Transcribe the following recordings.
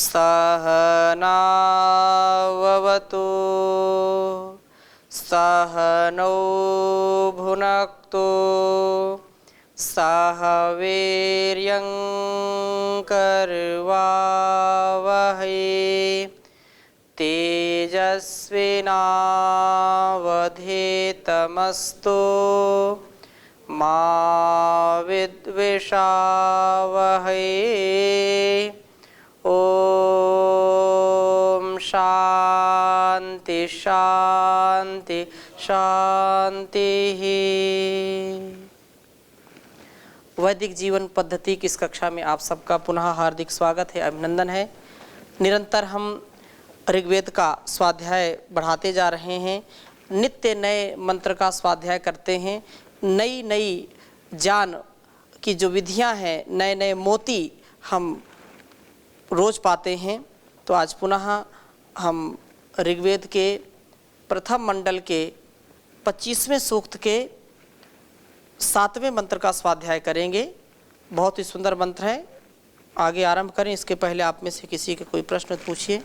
सहनाववतु सहनौ भुनक्तु सह वीर्यं करवावहै तेजस्विनावधीतमस्तु मा विद्विषावहै। ओम शांति शांति शांति। वैदिक जीवन पद्धति की इस कक्षा में आप सबका पुनः हार्दिक स्वागत है, अभिनंदन है। निरंतर हम ऋग्वेद का स्वाध्याय बढ़ाते जा रहे हैं, नित्य नए मंत्र का स्वाध्याय करते हैं, नई नई ज्ञान की जो विधियां हैं, नए नए मोती हम रोज पाते हैं। तो आज पुनः हम ऋग्वेद के प्रथम मंडल के 25वें सूक्त के 7वें मंत्र का स्वाध्याय करेंगे। बहुत ही सुंदर मंत्र है। आगे आरंभ करें, इसके पहले आप में से किसी के कोई प्रश्न पूछिए।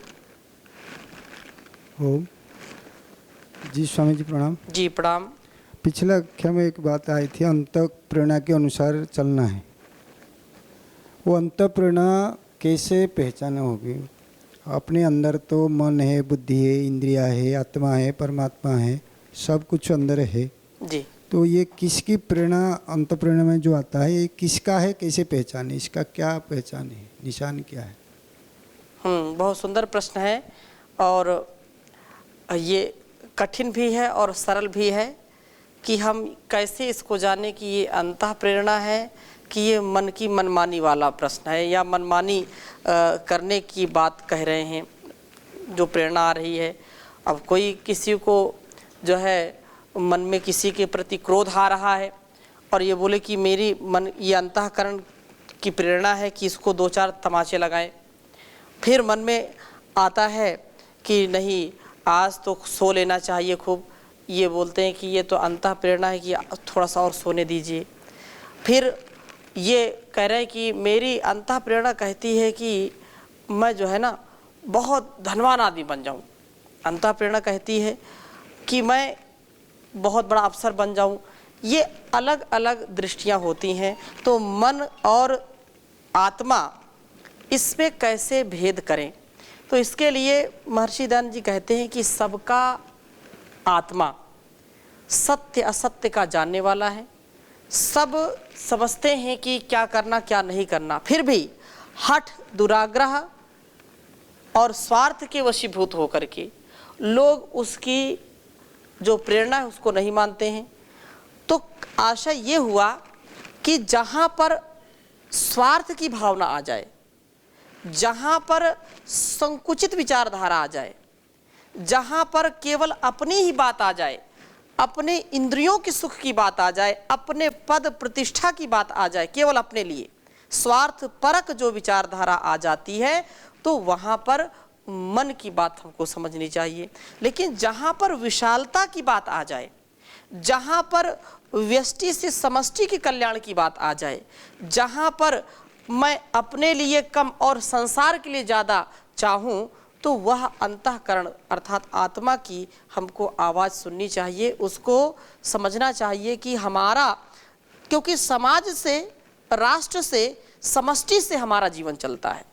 ओम जी, स्वामी जी प्रणाम। जी प्रणाम। पिछला कक्षा में एक बात आई थी, अंतःप्रेरणा के अनुसार चलना है। वो अंतःप्रेरणा कैसे पहचान होगी? अपने अंदर तो मन है, बुद्धि है, इंद्रिया है, आत्मा है, परमात्मा है, सब कुछ अंदर है जी। तो ये किसकी प्रेरणा, अंतःप्रेरणा में जो आता है, ये किसका है, कैसे पहचाने? इसका क्या पहचान है, निशान क्या है? बहुत सुंदर प्रश्न है और ये कठिन भी है और सरल भी है कि हम कैसे इसको जाने कि ये अंतःप्रेरणा है कि ये मन की मनमानी वाला प्रश्न है या मनमानी करने की बात कह रहे हैं जो प्रेरणा आ रही है। अब कोई किसी को जो है मन में किसी के प्रति क्रोध आ रहा है और ये बोले कि मेरी मन ये अंतःकरण की प्रेरणा है कि इसको 2-4 तमाचे लगाएं। फिर मन में आता है कि नहीं, आज तो सो लेना चाहिए खूब, ये बोलते हैं कि ये तो अंतःप्रेरणा है कि थोड़ा सा और सोने दीजिए। फिर ये कह रहे हैं कि मेरी अंतःप्रेरणा कहती है कि मैं जो है ना बहुत धनवान आदमी बन जाऊं। अंतःप्रेरणा कहती है कि मैं बहुत बड़ा अफसर बन जाऊं। ये अलग अलग दृष्टियां होती हैं। तो मन और आत्मा इसमें कैसे भेद करें? तो इसके लिए महर्षि दयानंद जी कहते हैं कि सबका आत्मा सत्य असत्य का जानने वाला है। सब समझते हैं कि क्या करना क्या नहीं करना, फिर भी हठ, दुराग्रह और स्वार्थ के वशीभूत होकर के लोग उसकी जो प्रेरणा है उसको नहीं मानते हैं। तो आशा ये हुआ कि जहाँ पर स्वार्थ की भावना आ जाए, जहाँ पर संकुचित विचारधारा आ जाए, जहाँ पर केवल अपनी ही बात आ जाए, अपने इंद्रियों के सुख की बात आ जाए, अपने पद प्रतिष्ठा की बात आ जाए, केवल अपने लिए स्वार्थ परक जो विचारधारा आ जाती है, तो वहाँ पर मन की बात हमको समझनी चाहिए। लेकिन जहाँ पर विशालता की बात आ जाए, जहाँ पर व्यष्टि से समष्टि के कल्याण की बात आ जाए, जहाँ पर मैं अपने लिए कम और संसार के लिए ज़्यादा चाहूँ, तो वह अंतःकरण अर्थात आत्मा की हमको आवाज़ सुननी चाहिए, उसको समझना चाहिए कि हमारा, क्योंकि समाज से, राष्ट्र से, समष्टि से हमारा जीवन चलता है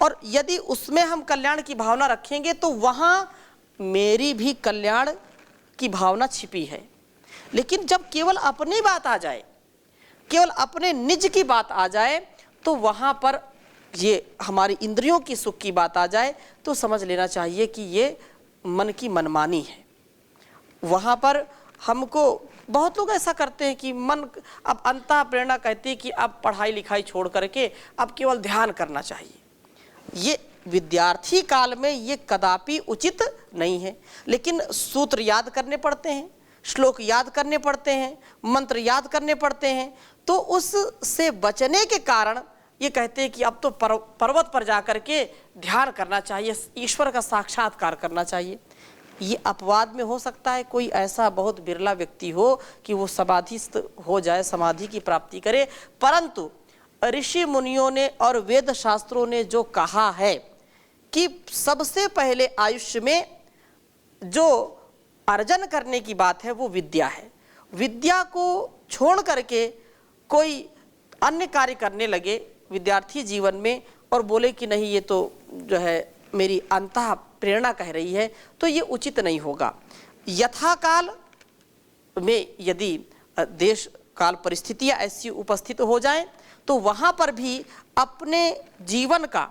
और यदि उसमें हम कल्याण की भावना रखेंगे तो वहाँ मेरी भी कल्याण की भावना छिपी है। लेकिन जब केवल अपनी बात आ जाए, केवल अपने निज की बात आ जाए, तो वहाँ पर ये हमारी इंद्रियों की सुख की बात आ जाए, तो समझ लेना चाहिए कि ये मन की मनमानी है। वहाँ पर हमको बहुत लोग ऐसा करते हैं कि मन, अब अंतःप्रेरणा कहती है कि अब पढ़ाई लिखाई छोड़ करके अब केवल ध्यान करना चाहिए। ये विद्यार्थी काल में ये कदापि उचित नहीं है। लेकिन सूत्र याद करने पड़ते हैं, श्लोक याद करने पड़ते हैं, मंत्र याद करने पड़ते हैं, तो उससे बचने के कारण ये कहते हैं कि अब तो पर्वत पर जाकर के ध्यान करना चाहिए, ईश्वर का साक्षात्कार करना चाहिए। ये अपवाद में हो सकता है कोई ऐसा बहुत बिरला व्यक्ति हो कि वो समाधिस्थ हो जाए, समाधि की प्राप्ति करे, परंतु ऋषि मुनियों ने और वेद शास्त्रों ने जो कहा है कि सबसे पहले आयुष्य में जो अर्जन करने की बात है वो विद्या है। विद्या को छोड़ करके कोई अन्य कार्य करने लगे विद्यार्थी जीवन में और बोले कि नहीं ये तो जो है मेरी अंतः प्रेरणा कह रही है, तो ये उचित नहीं होगा। यथाकाल में यदि देश काल परिस्थितियाँ ऐसी उपस्थित हो जाएं तो वहाँ पर भी अपने जीवन का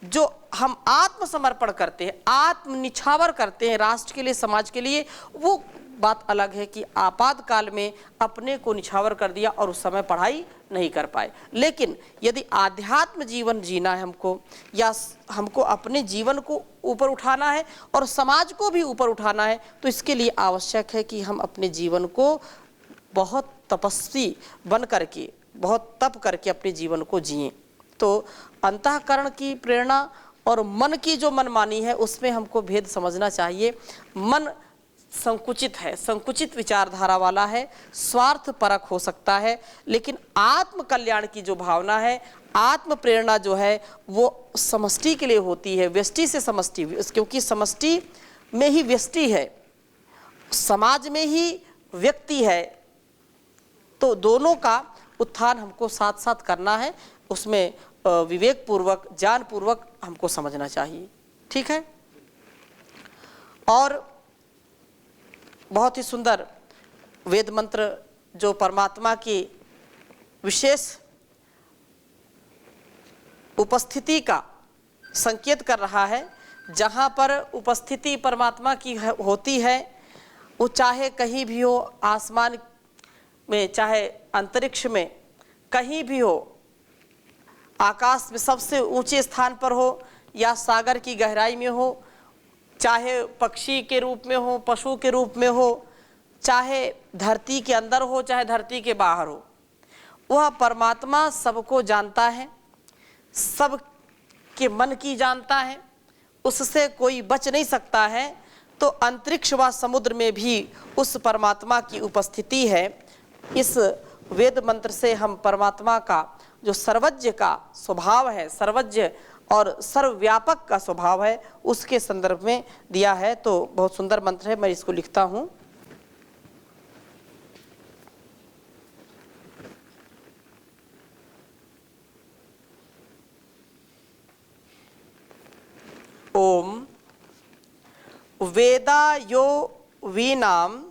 जो हम आत्मसमर्पण करते हैं, आत्मनिछावर करते हैं राष्ट्र के लिए, समाज के लिए, वो बात अलग है कि आपातकाल में अपने को निछावर कर दिया और उस समय पढ़ाई नहीं कर पाए। लेकिन यदि आध्यात्म जीवन जीना है हमको, या हमको अपने जीवन को ऊपर उठाना है और समाज को भी ऊपर उठाना है, तो इसके लिए आवश्यक है कि हम अपने जीवन को बहुत तपस्वी बन करके, बहुत तप करके अपने जीवन को जिएं। तो अंतःकरण की प्रेरणा और मन की जो मनमानी है उसमें हमको भेद समझना चाहिए। मन संकुचित है, संकुचित विचारधारा वाला है, स्वार्थ परक हो सकता है, लेकिन आत्म कल्याण की जो भावना है, आत्म प्रेरणा जो है वो समष्टि के लिए होती है, व्यष्टि से समष्टि, क्योंकि समष्टि में ही व्यष्टि है, समाज में ही व्यक्ति है। तो दोनों का उत्थान हमको साथ साथ करना है, उसमें विवेक पूर्वक, ज्ञान पूर्वक हमको समझना चाहिए। ठीक है। और बहुत ही सुंदर वेद मंत्र जो परमात्मा की विशेष उपस्थिति का संकेत कर रहा है। जहाँ पर उपस्थिति परमात्मा की होती है, वो चाहे कहीं भी हो, आसमान में, चाहे अंतरिक्ष में, कहीं भी हो, आकाश में सबसे ऊंचे स्थान पर हो या सागर की गहराई में हो, चाहे पक्षी के रूप में हो, पशु के रूप में हो, चाहे धरती के अंदर हो, चाहे धरती के बाहर हो, वह परमात्मा सबको जानता है, सब के मन की जानता है, उससे कोई बच नहीं सकता है। तो अंतरिक्ष व समुद्र में भी उस परमात्मा की उपस्थिति है। इस वेद मंत्र से हम परमात्मा का जो सर्वज्ञ का स्वभाव है, सर्वज्ञ और सर्वव्यापक का स्वभाव है, उसके संदर्भ में दिया है। तो बहुत सुंदर मंत्र है, मैं इसको लिखता हूँ। ओम वेदा यो वीनाम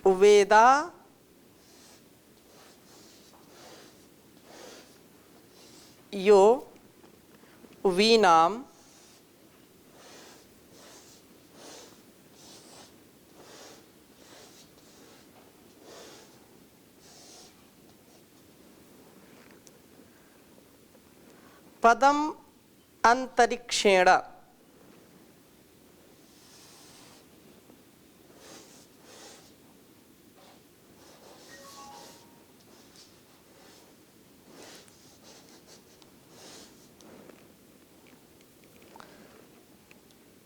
वेदा यो वीनाम पदम अंतरिक्षेण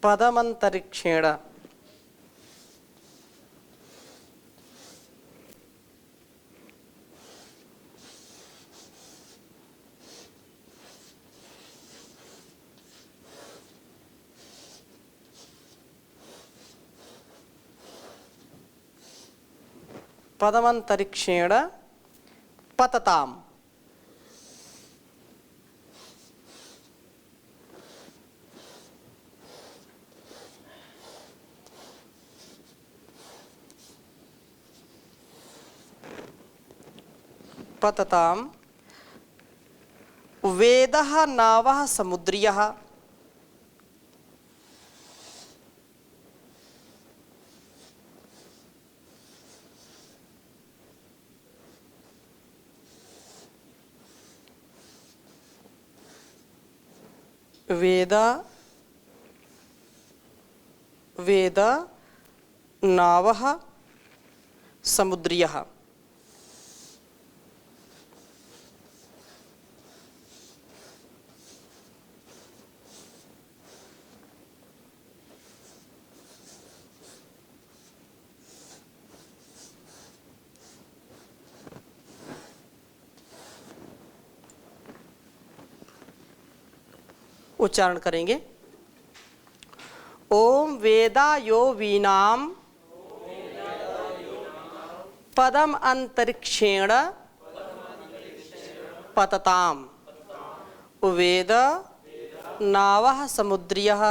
पदमंतरिक्षेण पदमंतरिक्षेण पतताम। पतताम वेदः नावः समुद्रियः वेद वेद नावः समुद्रियः। उच्चारण करेंगे। ओम वेदायो वीणाम पदम अंतरिक्षेण पतताम। वेद नावः समुद्रियः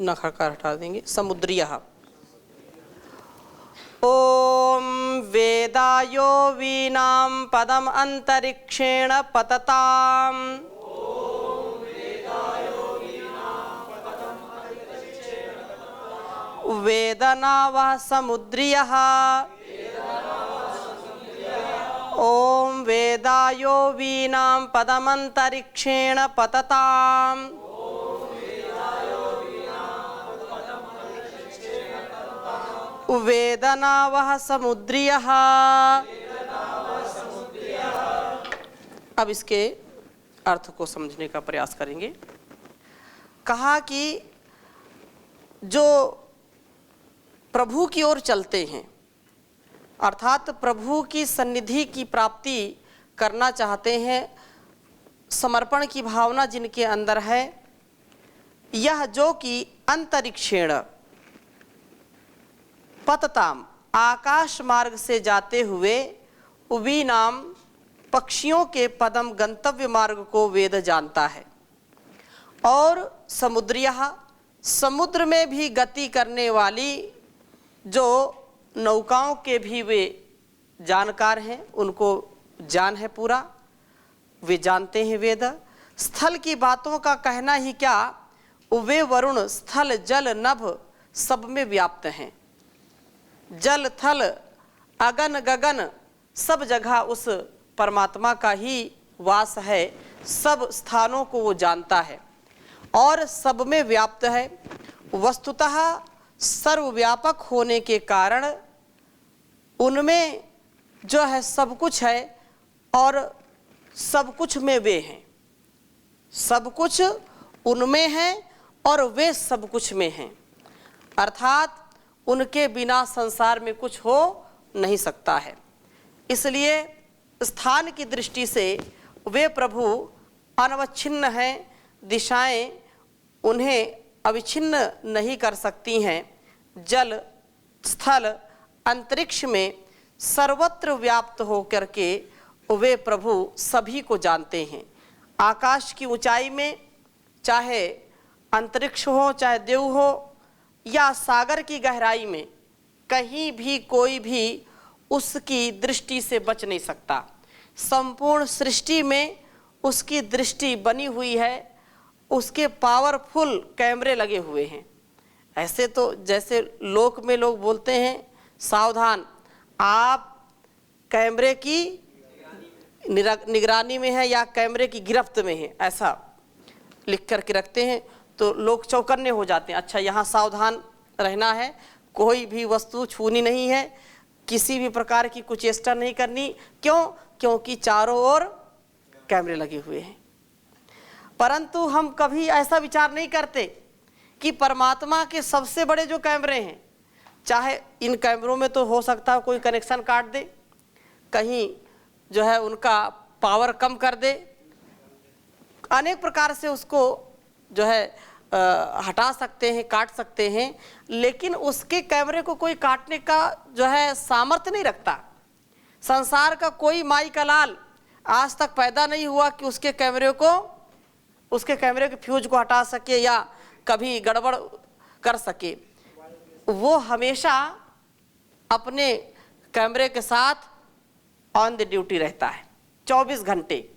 नखकार हटा देंगे, समुद्रियः। ओम वेदायो वीणाम पदम अंतरिक्षेण पतताम। वेदनावः समुद्रियः। ओम वेदायो वीणाम पदमंतरिक्षेण पतताम। वेदनावः समुद्रियः। अब इसके अर्थ को समझने का प्रयास करेंगे। कहा कि जो प्रभु की ओर चलते हैं, अर्थात प्रभु की सन्निधि की प्राप्ति करना चाहते हैं, समर्पण की भावना जिनके अंदर है, यह जो कि अंतरिक्षेण पतताम, आकाश मार्ग से जाते हुए, उवीनाम, पक्षियों के पदम गंतव्य मार्ग को वेद जानता है। और समुद्रियः, समुद्र में भी गति करने वाली जो नौकाओं के भी वे जानकार हैं, उनको ज्ञान है पूरा, वे जानते हैं वेद। स्थल की बातों का कहना ही क्या, वे वरुण, स्थल, जल, नभ सब में व्याप्त हैं। जल, थल, अगन, गगन सब जगह उस परमात्मा का ही वास है, सब स्थानों को वो जानता है और सब में व्याप्त है। वस्तुतः सर्वव्यापक होने के कारण उनमें जो है सब कुछ है और सब कुछ में वे हैं। सब कुछ उनमें है और वे सब कुछ में हैं, अर्थात उनके बिना संसार में कुछ हो नहीं सकता है। इसलिए स्थान की दृष्टि से वे प्रभु अनवच्छिन्न हैं, दिशाएं उन्हें अविच्छिन्न नहीं कर सकती हैं। जल, स्थल, अंतरिक्ष में सर्वत्र व्याप्त होकर के वे प्रभु सभी को जानते हैं। आकाश की ऊंचाई में, चाहे अंतरिक्ष हो, चाहे देव हो, या सागर की गहराई में, कहीं भी कोई भी उसकी दृष्टि से बच नहीं सकता। संपूर्ण सृष्टि में उसकी दृष्टि बनी हुई है, उसके पावरफुल कैमरे लगे हुए हैं। ऐसे तो जैसे लोक में लोग बोलते हैं, सावधान आप कैमरे की निगरानी में है या कैमरे की गिरफ्त में है, ऐसा लिख करके रखते हैं, तो लोग चौकन्ने हो जाते हैं। अच्छा, यहाँ सावधान रहना है, कोई भी वस्तु छूनी नहीं है, किसी भी प्रकार की कुचेष्टा नहीं करनी। क्यों? क्योंकि चारों ओर कैमरे लगे हुए हैं। परंतु हम कभी ऐसा विचार नहीं करते कि परमात्मा के सबसे बड़े जो कैमरे हैं, चाहे इन कैमरों में तो हो सकता है कोई कनेक्शन काट दे, कहीं जो है उनका पावर कम कर दे, अनेक प्रकार से उसको जो है हटा सकते हैं, काट सकते हैं, लेकिन उसके कैमरे को कोई काटने का जो है सामर्थ्य नहीं रखता। संसार का कोई माई का लाल आज तक पैदा नहीं हुआ कि उसके कैमरे के फ्यूज को हटा सके या कभी गड़बड़ कर सके। वो हमेशा अपने कैमरे के साथ ऑन द ड्यूटी रहता है 24 घंटे।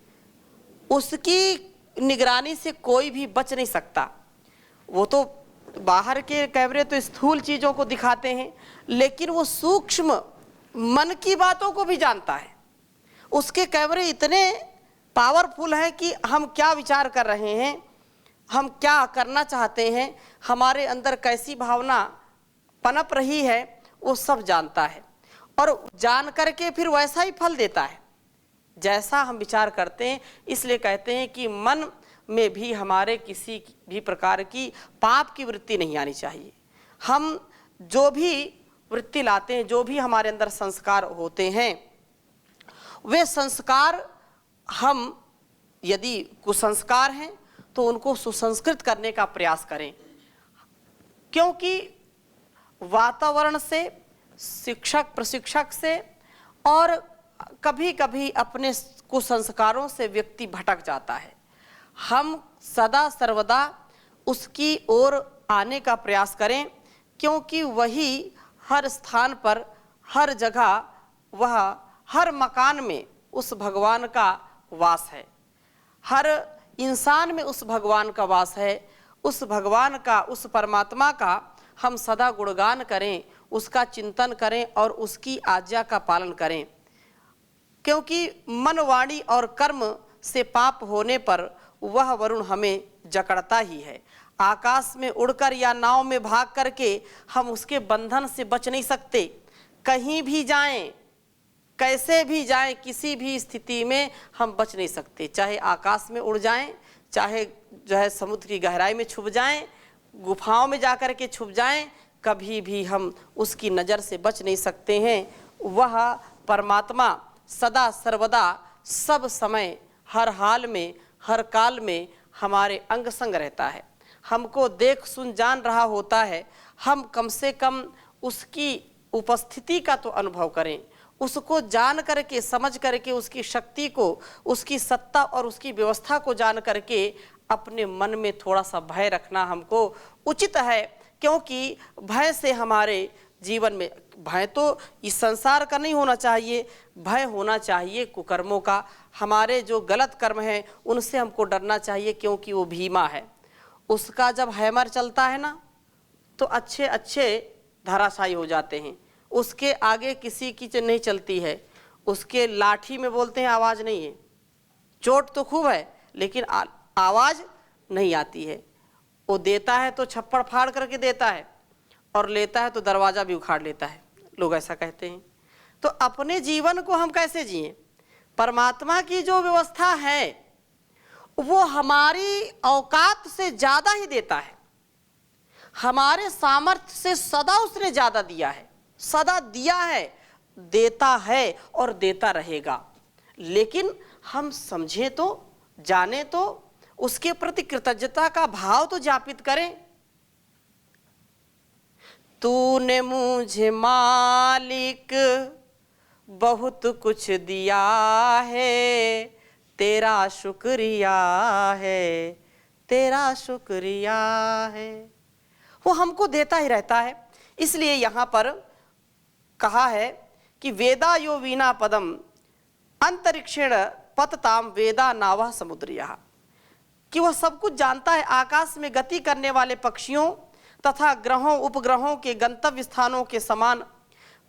उसकी निगरानी से कोई भी बच नहीं सकता। वो तो बाहर के कैमरे तो स्थूल चीज़ों को दिखाते हैं, लेकिन वो सूक्ष्म मन की बातों को भी जानता है। उसके कैमरे इतने पावरफुल हैं कि हम क्या विचार कर रहे हैं, हम क्या करना चाहते हैं, हमारे अंदर कैसी भावना पनप रही है, वो सब जानता है और जान करके फिर वैसा ही फल देता है जैसा हम विचार करते हैं। इसलिए कहते हैं कि मन में भी हमारे किसी भी प्रकार की पाप की वृत्ति नहीं आनी चाहिए। हम जो भी वृत्ति लाते हैं, जो भी हमारे अंदर संस्कार होते हैं, वे संस्कार हम यदि कुसंस्कार हैं तो उनको सुसंस्कृत करने का प्रयास करें, क्योंकि वातावरण से, शिक्षक प्रशिक्षक से और कभी कभी अपने कुसंस्कारों से व्यक्ति भटक जाता है। हम सदा सर्वदा उसकी ओर आने का प्रयास करें, क्योंकि वही हर स्थान पर, हर जगह, वह हर मकान में उस भगवान का वास है, हर इंसान में उस भगवान का वास है। उस भगवान का, उस परमात्मा का हम सदा गुणगान करें, उसका चिंतन करें और उसकी आज्ञा का पालन करें, क्योंकि मन, वाणी और कर्म से पाप होने पर वह वरुण हमें जकड़ता ही है। आकाश में उड़कर या नाव में भाग करके हम उसके बंधन से बच नहीं सकते। कहीं भी जाएं, कैसे भी जाएं, किसी भी स्थिति में हम बच नहीं सकते। चाहे आकाश में उड़ जाएं, चाहे जो है समुद्र की गहराई में छुप जाएं, गुफाओं में जाकर के छुप जाएं, कभी भी हम उसकी नज़र से बच नहीं सकते हैं। वह परमात्मा सदा सर्वदा, सब समय, हर हाल में, हर काल में हमारे अंग संग रहता है, हमको देख सुन जान रहा होता है। हम कम से कम उसकी उपस्थिति का तो अनुभव करें, उसको जान करके, समझ करके, उसकी शक्ति को, उसकी सत्ता और उसकी व्यवस्था को जान करके अपने मन में थोड़ा सा भय रखना हमको उचित है, क्योंकि भय से हमारे जीवन में, भय तो इस संसार का नहीं होना चाहिए, भय होना चाहिए कुकर्मों का। हमारे जो गलत कर्म हैं उनसे हमको डरना चाहिए, क्योंकि वो भीमा है। उसका जब हैमर चलता है ना तो अच्छे अच्छे धराशायी हो जाते हैं, उसके आगे किसी की नहीं चलती है। उसके लाठी में बोलते हैं आवाज़ नहीं है, चोट तो खूब है लेकिन आवाज़ नहीं आती है। वो देता है तो छप्पड़ फाड़ करके देता है और लेता है तो दरवाज़ा भी उखाड़ लेता है, लोग ऐसा कहते हैं। तो अपने जीवन को हम कैसे जिएं? परमात्मा की जो व्यवस्था है वो हमारी औकात से ज़्यादा ही देता है, हमारे सामर्थ्य से सदा उसने ज़्यादा दिया है, सदा दिया है, देता है और देता रहेगा। लेकिन हम समझें तो, जाने तो, उसके प्रति कृतज्ञता का भाव तो जापित करें। तूने मुझे मालिक बहुत कुछ दिया है, तेरा शुक्रिया है, तेरा शुक्रिया है। वो हमको देता ही रहता है। इसलिए यहाँ पर कहा है कि वेदा यो वीणा पदम अंतरिक्षेण पतताम वेदा नावा समुद्रिया, कि वह सब कुछ जानता है। आकाश में गति करने वाले पक्षियों तथा ग्रहों, उपग्रहों के गंतव्य स्थानों के समान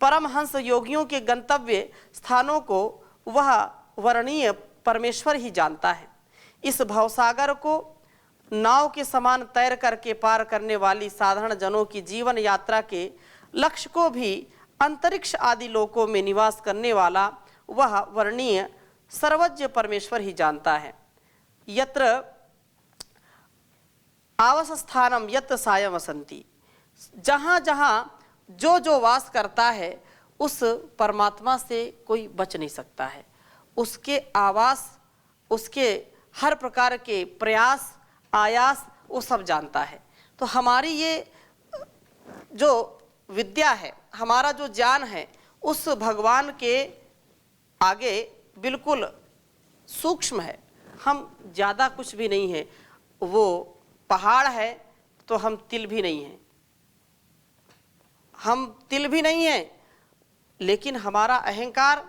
परमहंस योगियों के गंतव्य स्थानों को वह वर्णीय परमेश्वर ही जानता है। इस भवसागर को नाव के समान तैर करके पार करने वाली साधारण जनों की जीवन यात्रा के लक्ष्य को भी अंतरिक्ष आदि लोकों में निवास करने वाला वह वर्णीय सर्वज्ञ परमेश्वर ही जानता है। यत्र आवसस्थानम यत्र सायं वसंती, जहाँ जहाँ जो जो वास करता है उस परमात्मा से कोई बच नहीं सकता है। उसके आवास, उसके हर प्रकार के प्रयास, आयास वो सब जानता है। तो हमारी ये जो विद्या है, हमारा जो ज्ञान है, उस भगवान के आगे बिल्कुल सूक्ष्म है। हम ज़्यादा कुछ भी नहीं है। वो पहाड़ है तो हम तिल भी नहीं हैं, हम तिल भी नहीं हैं। लेकिन हमारा अहंकार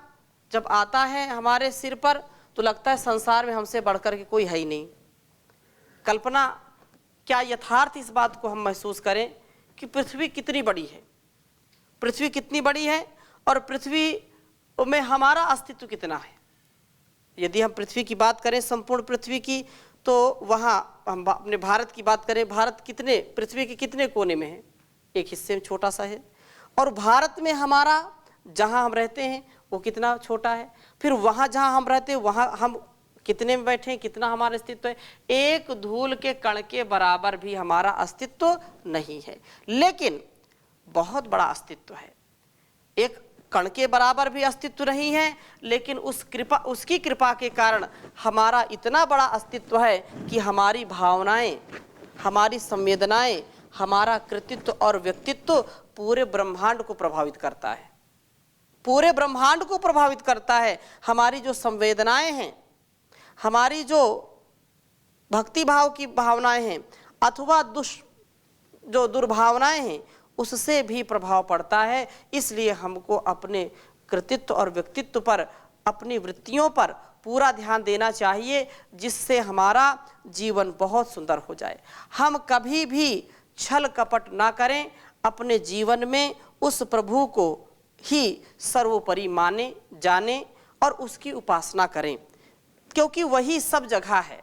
जब आता है हमारे सिर पर तो लगता है संसार में हमसे बढ़कर के कोई है ही नहीं। कल्पना क्या यथार्थ इस बात को हम महसूस करें कि पृथ्वी कितनी बड़ी है, पृथ्वी कितनी बड़ी है और पृथ्वी में हमारा अस्तित्व कितना है। यदि हम पृथ्वी की बात करें, संपूर्ण पृथ्वी की, तो वहाँ हम अपने भारत की बात करें, भारत कितने, पृथ्वी के कितने कोने में है? एक हिस्से में छोटा सा है। और भारत में हमारा जहाँ हम रहते हैं वो कितना छोटा है। फिर वहाँ जहाँ हम रहते हैं वहाँ हम कितने में बैठे हैं, कितना हमारा अस्तित्व है? एक धूल के कण के बराबर भी हमारा अस्तित्व नहीं है। लेकिन बहुत बड़ा अस्तित्व है। एक कण के बराबर भी अस्तित्व नहीं है, लेकिन उसकी कृपा के कारण हमारा इतना बड़ा अस्तित्व है कि हमारी भावनाएं, हमारी संवेदनाएं, हमारा कृतित्व और व्यक्तित्व पूरे ब्रह्मांड को प्रभावित करता है, पूरे ब्रह्मांड को प्रभावित करता है। हमारी जो संवेदनाएं हैं, हमारी जो भक्ति भाव की भावनाएं हैं अथवा जो दुर्भावनाएं हैं, उससे भी प्रभाव पड़ता है। इसलिए हमको अपने कृतित्व और व्यक्तित्व पर, अपनी वृत्तियों पर पूरा ध्यान देना चाहिए, जिससे हमारा जीवन बहुत सुंदर हो जाए। हम कभी भी छल कपट ना करें, अपने जीवन में उस प्रभु को ही सर्वोपरि माने जाने और उसकी उपासना करें, क्योंकि वही सब जगह है।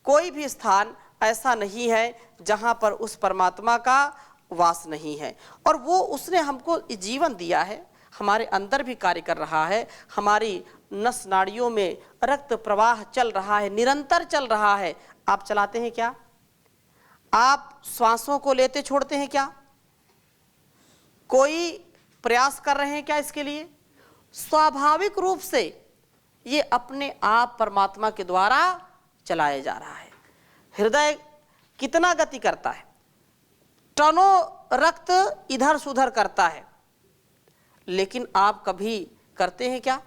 कोई भी स्थान ऐसा नहीं है जहाँ पर उस परमात्मा का वास नहीं है। और वो उसने हमको जीवन दिया है, हमारे अंदर भी कार्य कर रहा है, हमारी नस नाड़ियों में रक्त प्रवाह चल रहा है, निरंतर चल रहा है। आप चलाते हैं क्या? आप श्वासों को लेते छोड़ते हैं क्या? कोई प्रयास कर रहे हैं क्या इसके लिए? स्वाभाविक रूप से ये अपने आप परमात्मा के द्वारा चलाया जा रहा है। हृदय कितना गति करता है, टनों रक्त इधर सुधर करता है, लेकिन आप कभी करते हैं क्या?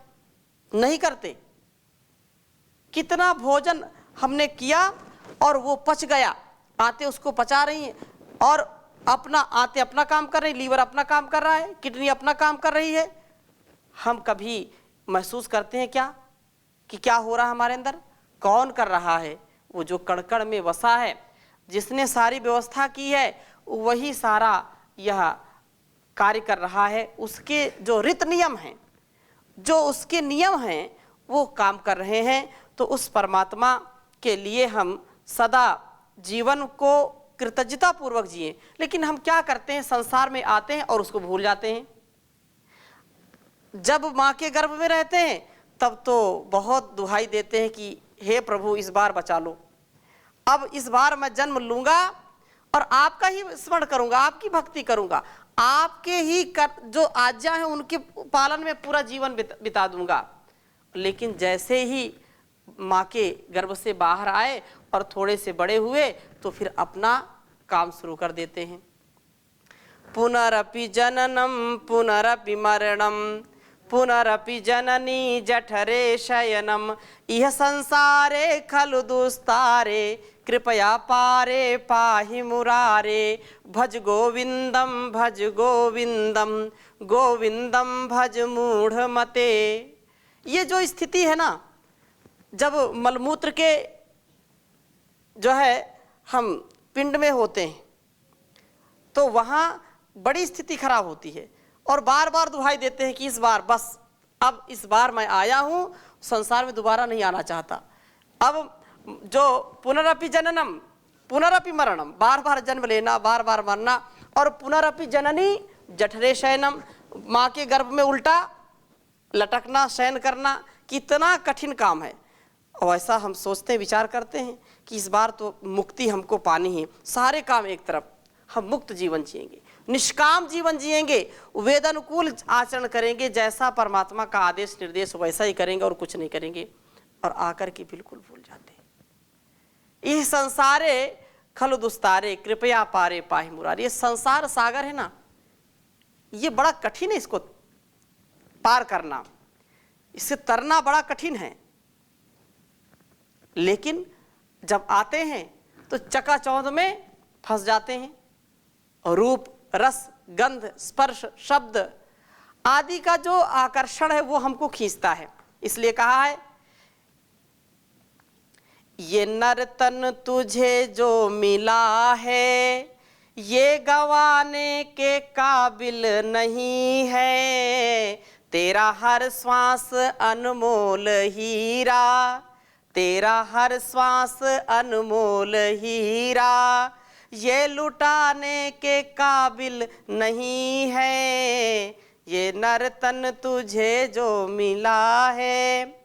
नहीं करते। कितना भोजन हमने किया और वो पच गया, आते उसको पचा रही हैं और आते अपना काम कर रही, लीवर अपना काम कर रहा है, किडनी अपना काम कर रही है। हम कभी महसूस करते हैं क्या कि क्या हो रहा है हमारे अंदर? कौन कर रहा है? वो जो कण कण में वसा है, जिसने सारी व्यवस्था की है, वही सारा यह कार्य कर रहा है। उसके जो रीत नियम हैं, जो उसके नियम हैं, वो काम कर रहे हैं। तो उस परमात्मा के लिए हम सदा जीवन को कृतज्ञता पूर्वक जिए। लेकिन हम क्या करते हैं, संसार में आते हैं और उसको भूल जाते हैं। जब माँ के गर्भ में रहते हैं तब तो बहुत दुहाई देते हैं कि हे प्रभु इस बार बचा लो, अब इस बार मैं जन्म लूंगा और आपका ही स्मरण करूंगा, आपकी भक्ति करूंगा, आपके ही जो आज्ञा है उनके पालन में पूरा जीवन बिता दूंगा। लेकिन जैसे ही माँ के गर्भ से बाहर आए और थोड़े से बड़े हुए तो फिर अपना काम शुरू कर देते हैं। पुनरपि जननम पुनरपि मरणम पुनरपि जननी जठरे शयनम इह संसारे खलु दुस्तारे कृपया पारे पाहि मुरारे भज गोविंदम गोविंदम भज मूढ़ मते। ये जो स्थिति है ना, जब मलमूत्र के जो है हम पिंड में होते हैं तो वहाँ बड़ी स्थिति खराब होती है और बार बार दुहाई देते हैं कि इस बार बस, अब इस बार मैं आया हूँ, संसार में दोबारा नहीं आना चाहता। अब जो पुनरपि जननम पुनरपि मरणम, बार बार जन्म लेना, बार बार मरना, और पुनरपि जननी जठरे शयनम, माँ के गर्भ में उल्टा लटकना, शयन करना, कितना कठिन काम है। और ऐसा हम सोचते हैं, विचार करते हैं कि इस बार तो मुक्ति हमको पानी है, सारे काम एक तरफ, हम मुक्त जीवन जिएंगे, निष्काम जीवन जिएंगे, वेद अनुकूल आचरण करेंगे, जैसा परमात्मा का आदेश निर्देश वैसा ही करेंगे और कुछ नहीं करेंगे। और आकर के बिल्कुल भूल जाते हैं। यह संसारे खलु दुस्तारे कृपया पारे पाहि मुरारे। ये संसार सागर है ना, ये बड़ा कठिन है, इसको पार करना, इससे तरना बड़ा कठिन है। लेकिन जब आते हैं तो चकाचौंध में फंस जाते हैं। और रूप, रस, गंध, स्पर्श, शब्द आदि का जो आकर्षण है वो हमको खींचता है। इसलिए कहा है, ये नर तन तुझे जो मिला है ये गंवाने के काबिल नहीं है, तेरा हर श्वास अनमोल हीरा, तेरा हर श्वास अनमोल हीरा, ये लुटाने के काबिल नहीं है, ये नर तन तुझे जो मिला है।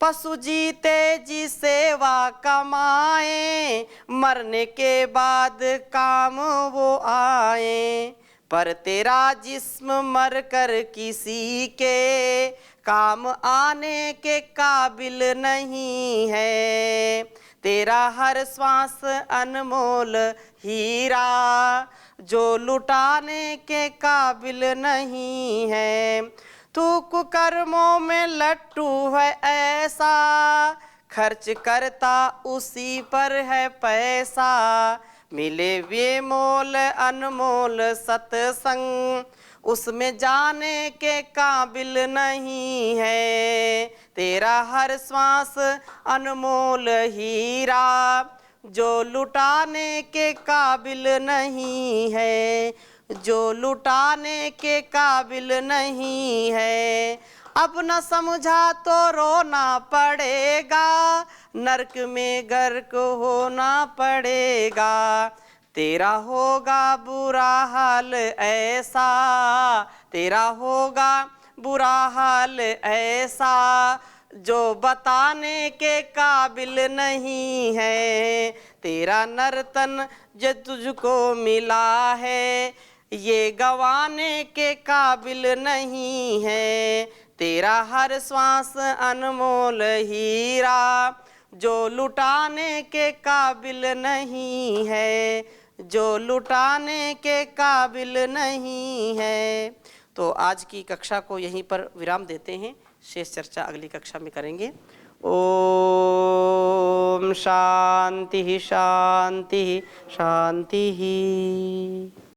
पशु जीते जी सेवा कमाए, मरने के बाद काम वो आए, पर तेरा जिस्म मर कर किसी के काम आने के काबिल नहीं है। तेरा हर श्वास अनमोल हीरा जो लुटाने के काबिल नहीं है। तू कुकर्मों में लट्टू है ऐसा, खर्च करता उसी पर है पैसा। मिले वे मोल अनमोल सत्संग, उसमें जाने के काबिल नहीं है। तेरा हर श्वास अनमोल हीरा जो लुटाने के काबिल नहीं है, जो लुटाने के काबिल नहीं है। अब न समझा तो रोना पड़ेगा, नरक में गर्क होना पड़ेगा। तेरा होगा बुरा हाल ऐसा, तेरा होगा बुरा हाल ऐसा जो बताने के काबिल नहीं है। तेरा नर्तन जो तुझको मिला है ये गवाने के काबिल नहीं है। तेरा हर श्वास अनमोल हीरा जो लुटाने के काबिल नहीं है, जो लुटाने के काबिल नहीं है। तो आज की कक्षा को यहीं पर विराम देते हैं, शेष चर्चा अगली कक्षा में करेंगे। ओम शांति शांति शांति।